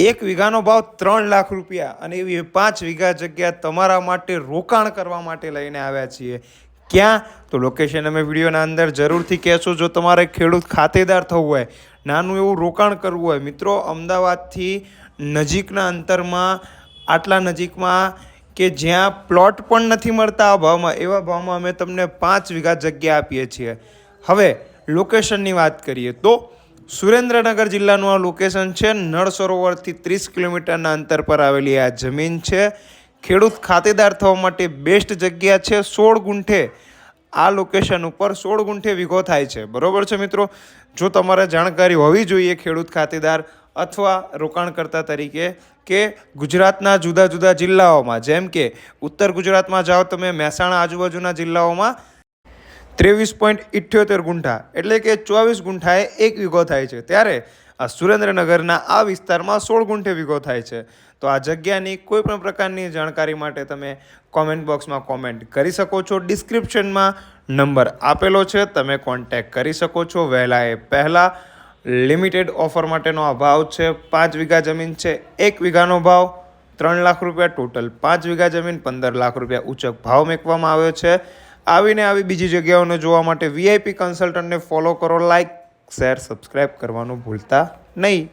1 વીઘાનો ભાવ 3 લાખ રૂપિયા અને એવી 5 વીઘા જગ્યા તમારા માટે રોકાણ કરવા માટે લઈને આવ્યા છીએ. ક્યાં? તો લોકેશન અમે વિડીયોના અંદર જરૂરથી કહેશું. જો તમારે ખેડૂત ખાતેદાર થવું હોય, નાનું એવું રોકાણ કરવું હોય, મિત્રો અમદાવાદથી નજીકના અંતરમાં, આટલા નજીકમાં કે જ્યાં પ્લોટ પણ નથી મળતા આ ભાવમાં, એવા ભાવમાં અમે તમને 5 વીઘા જગ્યા આપીએ છીએ. હવે લોકેશનની વાત કરીએ તો સુરેન્દ્રનગર જિલ્લાનું આ લોકેશન છે. નળ સરોવરથી 30 કિલોમીટરના અંતર પર આવેલી આ જમીન છે. ખેડૂત ખાતેદાર થવા માટે બેસ્ટ જગ્યા છે. 16 ગુંઠે આ લોકેશન ઉપર 16 ગુંઠે વીઘો થાય છે. બરોબર છે મિત્રો? જો તમારે જાણકારી હોવી જોઈએ ખેડૂત ખાતેદાર અથવા રોકાણકર્તા તરીકે કે ગુજરાતના જુદા જુદા જિલ્લાઓમાં, જેમ કે ઉત્તર ગુજરાતમાં જાઓ તમે, મહેસાણા આજુબાજુના જિલ્લાઓમાં 23.78 ગુંઠા એટલે કે 24 ગુંઠાએ 1 વીઘો થાય છે, ત્યારે આ સુરેન્દ્રનગરના આ વિસ્તારમાં 16 ગુંઠે વીઘો થાય છે. તો આ જગ્યાની કોઈ પણ પ્રકારની જાણકારી માટે તમે કોમેન્ટ બોક્સમાં કોમેન્ટ કરી શકો છો. ડિસ્ક્રિપ્શનમાં નંબર આપેલો છે, તમે કોન્ટેક્ટ કરી શકો છો. વહેલા એ પહેલાં લિમિટેડ ઓફર માટેનો આ ભાવ છે. 5 વીઘા જમીન છે, 1 વીઘાનો ભાવ 3 લાખ રૂપિયા, ટોટલ 5 વીઘા જમીન 15 લાખ રૂપિયા ઉચક ભાવ મૂકવામાં આવ્યો છે. આવીને આવી બીજી જગ્યાઓને જોવા માટે VIP કન્સલ્ટન્ટને ફોલો કરો. લાઇક, શેર, સબસ્ક્રાઈબ કરવાનું ભૂલતા નહીં.